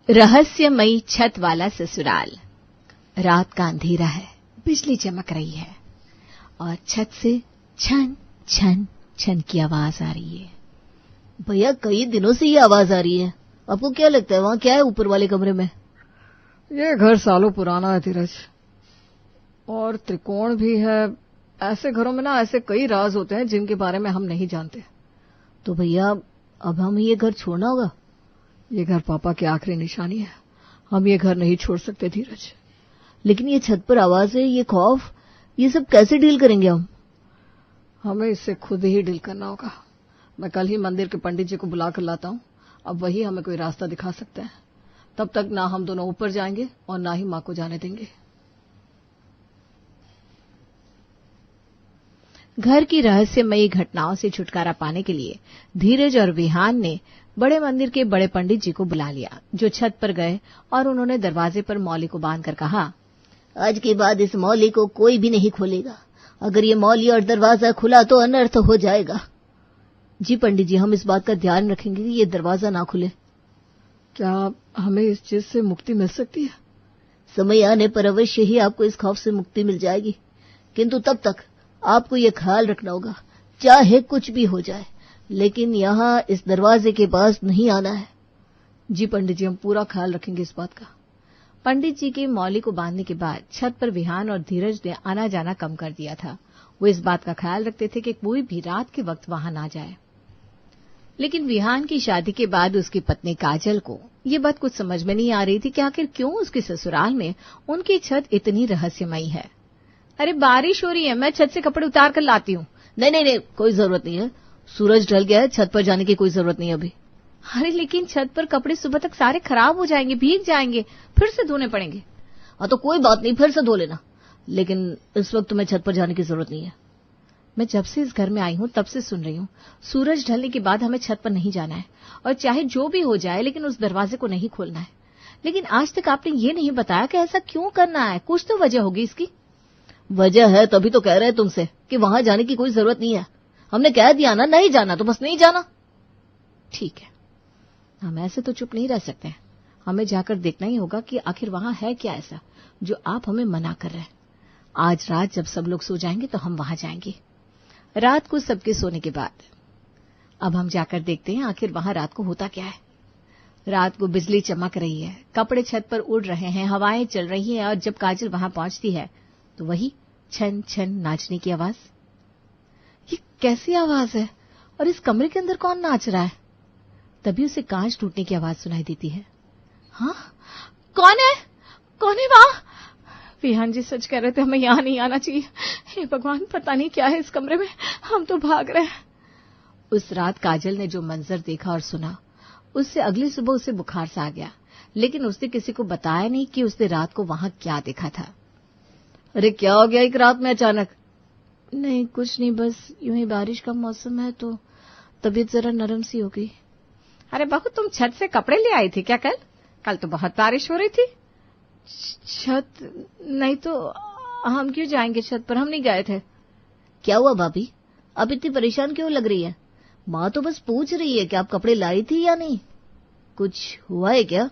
रहस्यमयी छत वाला ससुराल। रात का अंधेरा है, बिजली चमक रही है और छत से छन छन छन की आवाज आ रही है। भैया कई दिनों से ये आवाज आ रही है, आपको क्या लगता है वहाँ क्या है ऊपर वाले कमरे में? ये घर सालों पुराना है धीरज, और त्रिकोण भी है। ऐसे घरों में ना ऐसे कई राज होते हैं जिनके बारे में हम नहीं जानते। तो भैया अब हमें ये घर छोड़ना होगा। ये घर पापा की आखिरी निशानी है, हम ये घर नहीं छोड़ सकते धीरज। लेकिन ये छत पर आवाज है, ये खौफ, ये सब कैसे डील करेंगे हम? हमें इससे खुद ही डील करना होगा। मैं कल ही मंदिर के पंडित जी को बुलाकर लाता हूँ, अब वही हमें कोई रास्ता दिखा सकते हैं। तब तक ना हम दोनों ऊपर जाएंगे और ना ही माँ को जाने देंगे। घर की रहस्यमयी घटनाओं से छुटकारा पाने के लिए धीरज और विहान ने बड़े मंदिर के बड़े पंडित जी को बुला लिया, जो छत पर गए और उन्होंने दरवाजे पर मौली को बांधकर कहा, आज के बाद इस मौली को कोई भी नहीं खोलेगा। अगर ये मौली और दरवाजा खुला तो अनर्थ हो जाएगा। जी पंडित जी, हम इस बात का ध्यान रखेंगे कि ये दरवाजा ना खुले। क्या हमें इस चीज से मुक्ति मिल सकती है? समय आने पर अवश्य ही आपको इस खौफ से मुक्ति मिल जाएगी, किंतु तब तक आपको ये ख्याल रखना होगा, चाहे कुछ भी हो जाए, लेकिन यहाँ इस दरवाजे के पास नहीं आना है। जी पंडित जी, हम पूरा ख्याल रखेंगे इस बात का। पंडित जी के मौली को बांधने के बाद छत पर विहान और धीरज ने आना जाना कम कर दिया था। वो इस बात का ख्याल रखते थे कि कोई भी रात के वक्त वहां ना जाए। लेकिन विहान की शादी के बाद उसकी पत्नी काजल को ये बात कुछ समझ में नहीं आ रही थी कि आखिर क्यों उसके ससुराल में उनकी छत इतनी रहस्यमयी है। अरे बारिश हो रही है, मैं छत से कपड़े उतार कर लाती हूँ। नहीं, कोई जरूरत नहीं है, सूरज ढल गया है, छत पर जाने की कोई जरूरत नहीं है अभी। अरे लेकिन छत पर कपड़े सुबह तक सारे खराब हो जाएंगे, भीग जाएंगे, फिर से धोने पड़ेंगे। हाँ तो कोई बात नहीं, फिर से धो लेना, लेकिन इस वक्त तुम्हें छत पर जाने की जरूरत नहीं है। मैं जब से इस घर में आई हूँ तब से सुन रही हूँ, सूरज ढलने के बाद हमें छत पर नहीं जाना है, और चाहे जो भी हो जाए लेकिन उस दरवाजे को नहीं खोलना है। लेकिन आज तक आपने ये नहीं बताया कि ऐसा क्यों करना है। कुछ तो वजह होगी इसकी। वजह है तभी तो कह रहे हैं तुमसे कि वहां जाने की कोई जरूरत नहीं है। हमने कह दिया ना, नहीं जाना तो बस नहीं जाना। ठीक है, हम ऐसे तो चुप नहीं रह सकते हैं, हमें जाकर देखना ही होगा कि आखिर वहां है क्या ऐसा जो आप हमें मना कर रहे हैं। आज रात जब सब लोग सो जाएंगे तो हम वहां जाएंगे। रात को सबके सोने के बाद अब हम जाकर देखते हैं आखिर वहां रात को होता क्या है। रात को बिजली चमक रही है, कपड़े छत पर उड़ रहे हैं, हवाएं चल रही हैं, और जब काजल वहां पहुंचती है तो वही छन छन नाचने की आवाज। ये कैसी आवाज है और इस कमरे के अंदर कौन नाच रहा है? तभी उसे कांच टूटने की आवाज सुनाई देती है। हाँ, कौन है? कौन है वहां? विहान जी सच कह रहे थे, हमें यहां नहीं आना चाहिए। हे भगवान, पता नहीं क्या है इस कमरे में, हम तो भाग रहे हैं। उस रात काजल ने जो मंजर देखा और सुना, उससे अगली सुबह उसे बुखार सा आ गया, लेकिन उसने किसी को बताया नहीं कि उसने रात को वहां क्या देखा था। अरे क्या हो गया एक रात में अचानक? नहीं कुछ नहीं, बस यूं ही बारिश का मौसम है तो तबीयत जरा नरम सी हो गई। अरे बहू, तुम छत से कपड़े ले आई थी क्या कल? कल तो बहुत बारिश हो रही थी। छत नहीं तो हम क्यों जाएंगे छत पर, हम नहीं गए थे। क्या हुआ भाभी, आप इतनी परेशान क्यों लग रही है? माँ तो बस पूछ रही है कि आप कपड़े लाई थी या नहीं, कुछ हुआ है क्या?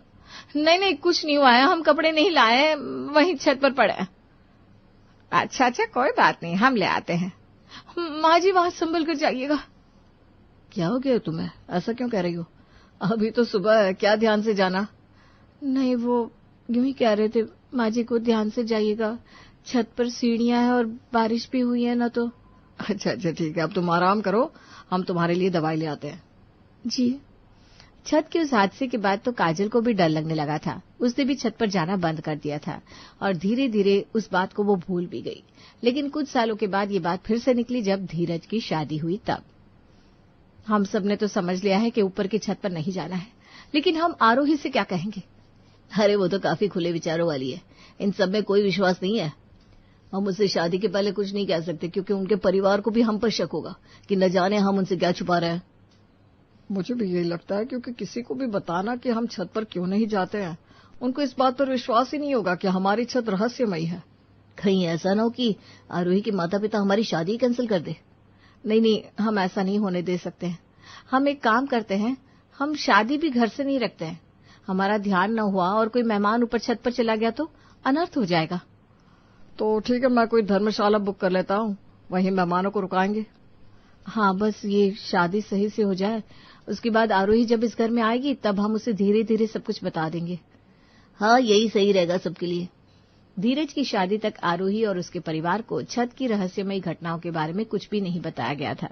नहीं कुछ नहीं हुआ है, हम कपड़े नहीं लाए, वहीं छत पर पड़े हैं। अच्छा कोई बात नहीं, हम ले आते हैं। माँ जी वहां संभल कर जाइएगा। क्या हो गया तुम्हें, ऐसा क्यों कह रही हो? अभी तो सुबह है, क्या ध्यान से जाना? नहीं, वो यूं ही कह रहे थे, माँ जी को ध्यान से जाइएगा, छत पर सीढ़ियां हैं और बारिश भी हुई है ना तो। अच्छा ठीक है, अब तुम आराम करो, हम तुम्हारे लिए दवाई ले आते हैं। जी। छत के उस हादसे के बाद तो काजल को भी डर लगने लगा था। उसने भी छत पर जाना बंद कर दिया था और धीरे धीरे उस बात को वो भूल भी गई। लेकिन कुछ सालों के बाद ये बात फिर से निकली जब धीरज की शादी हुई तब। हम सब ने तो समझ लिया है कि ऊपर की छत पर नहीं जाना है, लेकिन हम आरोही से क्या कहेंगे? अरे वो तो काफी खुले विचारों वाली है, इन सब में कोई विश्वास नहीं है। हम उससे शादी के पहले कुछ नहीं कह सकते, क्योंकि उनके परिवार को भी हम पर शक होगा कि न जाने हम उनसे क्या छुपा रहे हैं। मुझे भी यही लगता है, क्योंकि किसी को भी बताना कि हम छत पर क्यों नहीं जाते हैं, उनको इस बात पर विश्वास ही नहीं होगा कि हमारी छत रहस्यमयी है। कहीं ऐसा ना हो कि आरोही के माता पिता हमारी शादी कैंसिल कर दे। नहीं, हम ऐसा नहीं होने दे सकते हैं। हम एक काम करते हैं, हम शादी भी घर से नहीं रखते हैं, हमारा ध्यान न हुआ और कोई मेहमान ऊपर छत पर चला गया तो अनर्थ हो जाएगा। तो ठीक है, मैं कोई धर्मशाला बुक कर लेता हूँ, वहीं मेहमानों को रुकाएंगे। हाँ, बस ये शादी सही से हो जाए, उसके बाद आरोही जब इस घर में आएगी तब हम उसे धीरे धीरे सब कुछ बता देंगे। हाँ, यही सही रहेगा सबके लिए। धीरज की शादी तक आरोही और उसके परिवार को छत की रहस्यमयी घटनाओं के बारे में कुछ भी नहीं बताया गया था,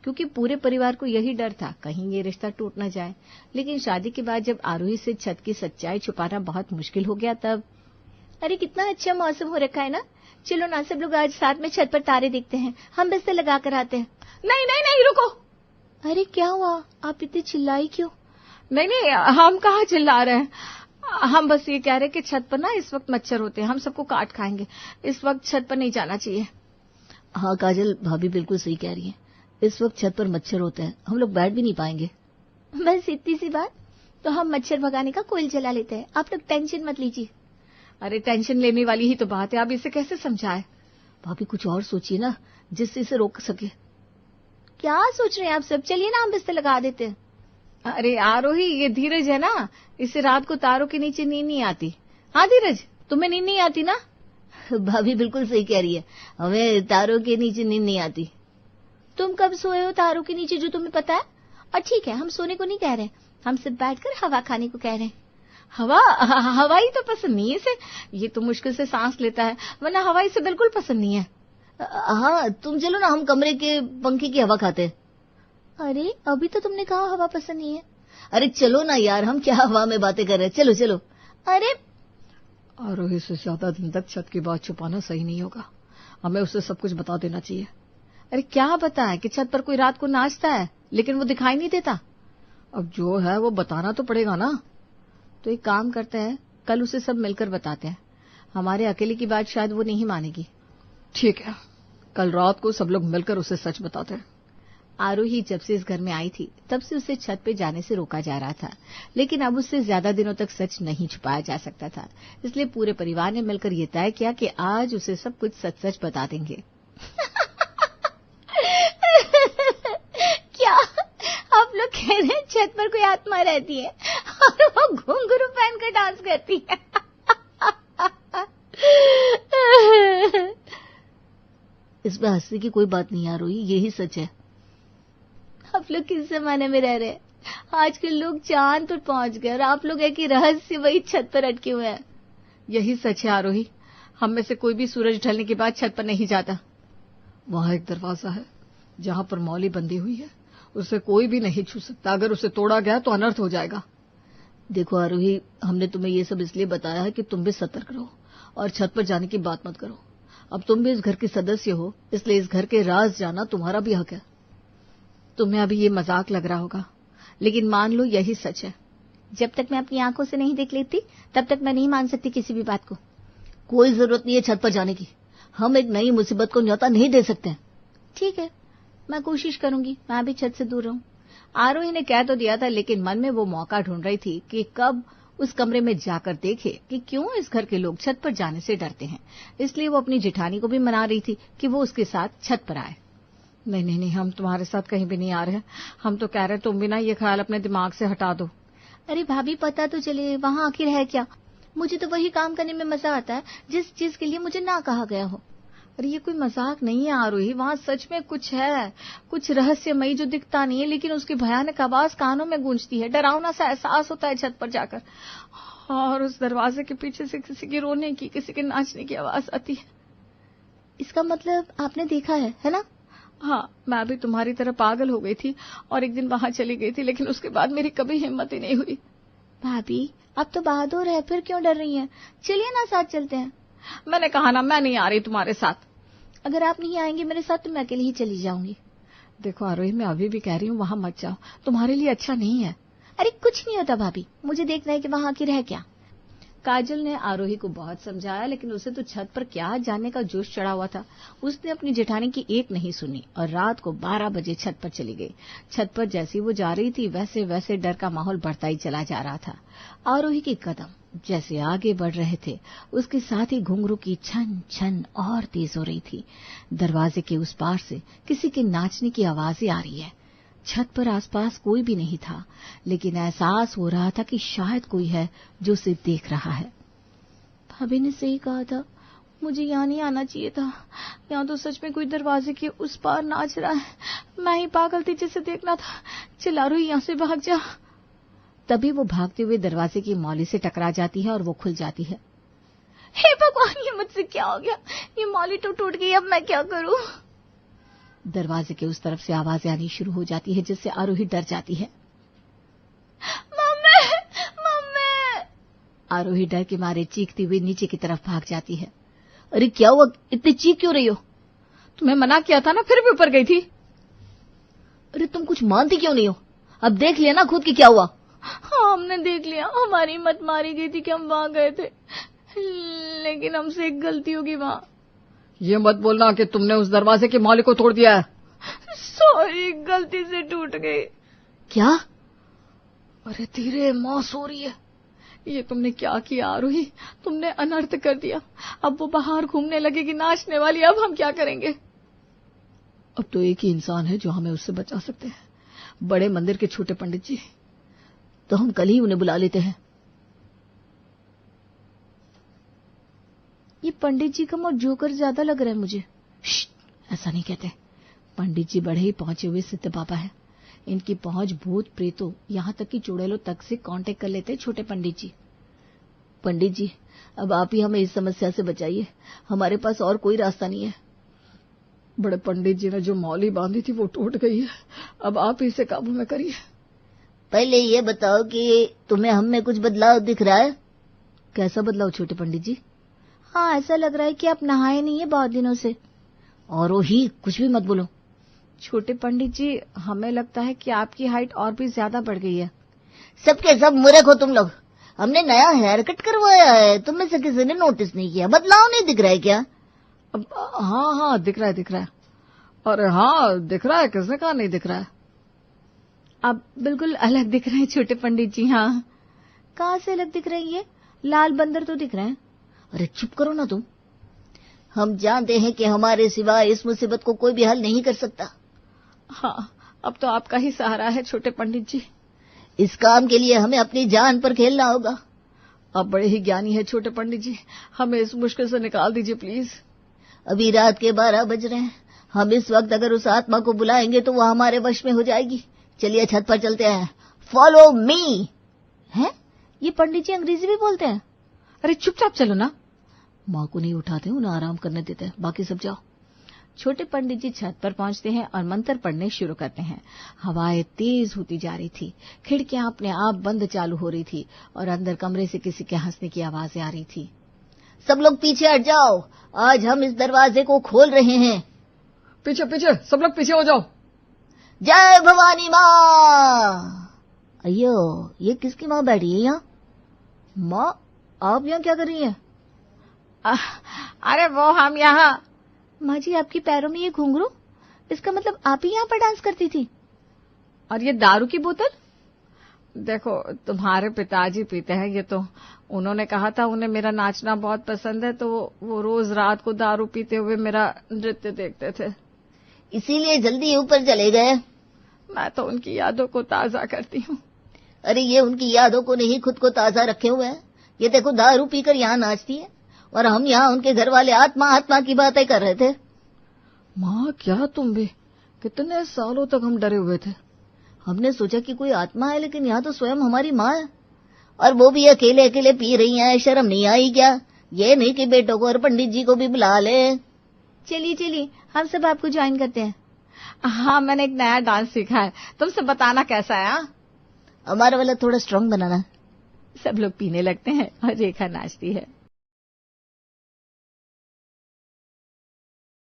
क्योंकि पूरे परिवार को यही डर था कहीं ये रिश्ता टूट न जाए। लेकिन शादी के बाद जब आरोही से छत की सच्चाई छुपाना बहुत मुश्किल हो गया तब, अरे कितना अच्छा मौसम हो रखा है ना, चलो ना सब लोग आज साथ में छत पर तारे देखते हैं, हम बिस्तर लगा कर आते हैं। नहीं नहीं नहीं, रुको। अरे क्या हुआ, आप इतनी चिल्लाई क्यों? नहीं नहीं, हम कहाँ चिल्ला रहे हैं, हम बस ये कह रहे कि छत पर ना इस वक्त मच्छर होते हैं, हम सबको काट खाएंगे, इस वक्त छत पर नहीं जाना चाहिए। हाँ काजल, भाभी बिल्कुल सही कह रही है, इस वक्त छत पर मच्छर होते हैं, हम लोग बैठ भी नहीं पाएंगे। बस इतनी सी बात, तो हम मच्छर भगाने का कोयल जला लेते हैं, आप लोग टेंशन मत लीजिए। अरे टेंशन लेने वाली ही तो बात है, आप इसे कैसे समझाए? भाभी कुछ और सोचिए ना जिससे इसे रोक सके। क्या सोच रहे हैं आप सब, चलिए ना हम बिस्तर लगा देते हैं। अरे आरोही, ये धीरज है ना, इसे रात को तारों के नीचे नींद नहीं आती। हाँ धीरज, तुम्हें नींद नहीं आती ना? भाभी बिल्कुल सही कह रही है, हमें तारों के नीचे नींद नहीं आती। तुम कब सोए हो तारों के नीचे जो तुम्हें पता है? और ठीक है, हम सोने को नहीं कह रहे, हम सिर्फ बैठकर हवा खाने को कह रहे हैं। हवा ही तो पसंद नहीं है इसे, ये तो मुश्किल से सांस लेता है, वरना हवा इसे बिल्कुल पसंद नहीं है। हाँ तुम चलो ना, हम कमरे के पंखे की हवा खाते हैं। अरे अभी तो तुमने कहा हवा पसंद नहीं है। अरे चलो ना यार, हम क्या हवा में बातें कर रहे हैं, चलो चलो। अरे आरोही से ज्यादा दिन तक छत की बात छुपाना सही नहीं होगा, हमें उसे सब कुछ बता देना चाहिए। अरे क्या बताए कि छत पर कोई रात को नाचता है लेकिन वो दिखाई नहीं देता? अब जो है वो बताना तो पड़ेगा ना। तो एक काम करते हैं, कल उसे सब मिलकर बताते हैं, हमारे अकेले की बात शायद वो नहीं मानेगी। ठीक है, कल रात को सब लोग मिलकर उसे सच बताते हैं। आरोही जब से इस घर में आई थी तब से उसे छत पे जाने से रोका जा रहा था, लेकिन अब उससे ज्यादा दिनों तक सच नहीं छुपाया जा सकता था, इसलिए पूरे परिवार ने मिलकर ये तय किया कि आज उसे सब कुछ सच सच बता देंगे। क्या आप लोग कह रहे हैं छत पर कोई आत्मा रहती है और वो घुंघरू पहनकर डांस करती है? इसमें हंसने की कोई बात नहीं आरोही, यही सच है। आप लोग किस जमाने में रह रहे हैं? आजकल लोग चांद पर पहुंच गए और आप लोग है कि रहस्य वही छत पर अटके हुए हैं। यही सच है आरोही, हम में से कोई भी सूरज ढलने के बाद छत पर नहीं जाता। वहां एक दरवाजा है जहां पर मौली बंधी हुई है, उसे कोई भी नहीं छू सकता, अगर उसे तोड़ा गया तो अनर्थ हो जाएगा। देखो आरोही, हमने तुम्हें ये सब इसलिए बताया है कि तुम भी सतर्क रहो और छत पर जाने की बात मत करो। अब तुम भी इस घर के सदस्य हो, इसलिए इस घर के राज जाना तुम्हारा भी हक है। तुम्हें अभी ये मजाक लग रहा होगा, लेकिन मान लो यही सच है। जब तक मैं अपनी आंखों से नहीं देख लेती तब तक मैं नहीं मान सकती किसी भी बात को। कोई जरूरत नहीं है छत पर जाने की, हम एक नई मुसीबत को न्योता नहीं दे सकते। ठीक है, मैं कोशिश करूंगी मैं भी छत से दूर रहूं। आरोही ने कह तो दिया था, लेकिन मन में वो मौका ढूंढ रही थी कि कब उस कमरे में जाकर देखे कि क्यों इस घर के लोग छत पर जाने से डरते हैं। इसलिए वो अपनी जेठानी को भी मना रही थी कि वो उसके साथ छत पर आए। नहीं नहीं नहीं, हम तुम्हारे साथ कहीं भी नहीं आ रहे हैं, हम तो कह रहे तुम भी ना ये ख्याल अपने दिमाग से हटा दो। अरे भाभी पता तो चले वहां आखिर है क्या, मुझे तो वही काम करने में मजा आता है जिस चीज के लिए मुझे ना कहा गया हो। अरे ये कोई मजाक नहीं है आरोही, वहां सच में कुछ है, कुछ रहस्यमयी जो दिखता नहीं है, लेकिन उसकी भयानक आवाज कानों में गूंजती है, डरावना सा एहसास होता है छत पर जाकर, और उस दरवाजे के पीछे से किसी के रोने की, किसी के नाचने की आवाज आती है। इसका मतलब आपने देखा है ना? हाँ, मैं भी तुम्हारी तरह पागल हो गई थी और एक दिन वहां चली गई थी, लेकिन उसके बाद मेरी कभी हिम्मत ही नहीं हुई। भाभी अब तो बहादुर है, फिर क्यों डर रही हैं? चलिए ना साथ चलते हैं। मैंने कहा ना, मैं नहीं आ रही तुम्हारे साथ। अगर आप नहीं आएंगे मेरे साथ तो मैं अकेले ही चली जाऊंगी। देखो आरोही, मैं अभी भी कह रही हूँ वहां मत जाओ, तुम्हारे लिए अच्छा नहीं है। अरे कुछ नहीं होता भाभी, मुझे देखना है कि वहां आखिर है क्या। काजल ने आरोही को बहुत समझाया, लेकिन उसे तो छत पर क्या जाने का जोश चढ़ा हुआ था। उसने अपनी जेठानी की एक नहीं सुनी और रात को 12 बजे छत पर चली गई। छत पर जैसी वो जा रही थी वैसे वैसे डर का माहौल बढ़ता ही चला जा रहा था। आरोही के कदम जैसे आगे बढ़ रहे थे, उसके साथ ही घुंघरू की छन छन और तेज हो रही थी। दरवाजे के उस पार से किसी के नाचने की आवाजें आ रही है। छत पर आसपास कोई भी नहीं था, लेकिन एहसास हो रहा था कि शायद कोई है जो उसे देख रहा है। भाभी ने सही कहा था, मुझे यहाँ नहीं आना चाहिए था। यहाँ तो सच में कोई दरवाजे के उस पार नाच रहा है। मैं ही पागल थी जिसे देखना था। चिल्ला रूही, यहाँ से भाग जा। तभी वो भागते हुए दरवाजे की मौली से टकरा जाती है और वो खुल जाती है। हे भगवान, ये मुझसे क्या हो गया? ये मौली तो टूट गई, अब मैं क्या करूं? दरवाजे के उस तरफ से आवाजें आनी शुरू हो जाती है, जिससे आरोही डर जाती है। Mummy, mummy! आरोही डर के मारे चीखती हुई नीचे की तरफ भाग जाती है। अरे क्या हुआ, इतनी चीख क्यों रही हो? तुम्हें मना किया था ना, फिर भी ऊपर गई थी। अरे तुम कुछ मानती क्यों नहीं हो? अब देख लिया ना खुद की क्या हुआ। हाँ, हमने देख लिया, हमारी हिम्मत मारी गई थी कि हम वहां गए थे, लेकिन हमसे एक गलती होगी वहां। ये मत बोलना कि तुमने उस दरवाजे की मौली को तोड़ दिया है। सॉरी, गलती से टूट गई। क्या? अरे धीरे, मां सो रही है। ये तुमने क्या किया आरोही? तुमने अनर्थ कर दिया। अब वो बाहर घूमने लगेगी, नाचने वाली। अब हम क्या करेंगे? अब तो एक ही इंसान है जो हमें उससे बचा सकते हैं, बड़े मंदिर के छोटे पंडित जी। तो हम कल ही उन्हें बुला लेते हैं। ये पंडित जी कम और जोकर ज्यादा लग रहा है मुझे। ऐसा नहीं कहते। पंडित जी बड़े ही पहुंचे हुए सिद्ध बाबा है। इनकी पहुंच भूत प्रेतों, यहाँ तक कि चुड़ैलों तक से कांटेक्ट कर लेते छोटे पंडित जी। पंडित जी, अब आप ही हमें इस समस्या से बचाइए, हमारे पास और कोई रास्ता नहीं है। बड़े पंडित जी ने जो मौली बांधी थी वो टूट गई है, अब आप इसे काबू में करिए। पहले ये बताओ कि तुम्हें हम में कुछ बदलाव दिख रहा है? कैसा बदलाव छोटे पंडित जी? हाँ, ऐसा लग रहा है कि आप नहाए नहीं है बहुत दिनों से। और ही कुछ भी मत बोलो। छोटे पंडित जी, हमें लगता है कि आपकी हाइट और भी ज्यादा बढ़ गई है। सबके सब मूर्ख हो तुम लोग। हमने नया हेयर कट करवाया है, तुम में से किसी ने नोटिस नहीं किया? बदलाव नहीं दिख रहा है क्या? अब हाँ, दिख रहा है, दिख रहा है। और हाँ, दिख रहा है, किसने कहा नहीं दिख रहा है? अब बिल्कुल अलग दिख रहे हैं छोटे पंडित जी। हाँ। कहाँ से अलग दिख रही है? लाल बंदर तो दिख रहे हैं। अरे चुप करो ना तुम। हम जानते हैं कि हमारे सिवा इस मुसीबत को कोई भी हल नहीं कर सकता। हाँ, अब तो आपका ही सहारा है छोटे पंडित जी। इस काम के लिए हमें अपनी जान पर खेलना होगा। आप बड़े ही ज्ञानी है छोटे पंडित जी, हमें इस मुश्किल से निकाल दीजिए प्लीज। अभी रात के 12 बज रहे हैं। हम इस वक्त अगर उस आत्मा को बुलाएंगे तो वो हमारे वश में हो जाएगी। चलिए छत पर चलते हैं। Follow me. है? ये पंडित जी अंग्रेजी भी बोलते हैं? अरे चुपचाप चलो ना। माँ को नहीं उठाते, उन्हें आराम करने देते हैं, बाकी सब जाओ। छोटे पंडित जी छत पर पहुंचते हैं और मंत्र पढ़ने शुरू करते हैं। हवाएं तेज होती जा रही थी, खिड़कियां अपने आप बंद चालू हो रही थी और अंदर कमरे से किसी के हंसने की आवाजें आ रही थी। सब लोग पीछे हट जाओ, आज हम इस दरवाजे को खोल रहे हैं। पीछे पीछे, सब लोग पीछे हो जाओ। जय भवानी माँ। अयो, ये किसकी माँ बैठी है यहाँ? माँ, आप यहाँ क्या कर रही हैं? अरे वो हम यहाँ। माँ जी, आपके पैरों में ये घुंघरू, इसका मतलब आप ही यहाँ पर डांस करती थी? और ये दारू की बोतल? देखो, तुम्हारे पिताजी पीते हैं ये, तो उन्होंने कहा था उन्हें मेरा नाचना बहुत पसंद है, तो वो रोज रात को दारू पीते हुए मेरा नृत्य देखते थे, इसीलिए जल्दी ऊपर चले गए। मैं तो उनकी यादों को ताजा करती हूँ। अरे ये उनकी यादों को नहीं, खुद को ताजा रखे हुए हैं। ये देखो, दारू पीकर यहाँ नाचती है और हम यहाँ उनके घर वाले आत्मा की बातें कर रहे थे। माँ, क्या तुम भी? कितने सालों तक हम डरे हुए थे। हमने सोचा कि कोई आत्मा है, लेकिन यहाँ तो स्वयं हमारी माँ है, और वो भी अकेले अकेले पी रही है। शर्म नहीं आई क्या? ये नहीं कि बेटों को और पंडित जी को भी बुला ले। चलिए चलिए, हम सब आपको ज्वाइन करते हैं। हाँ, मैंने एक नया डांस सीखा है, तुमसे बताना कैसा है। हाँ, हमारा वाला थोड़ा स्ट्रांग बनाना। सब लोग पीने लगते हैं और रेखा नाचती है।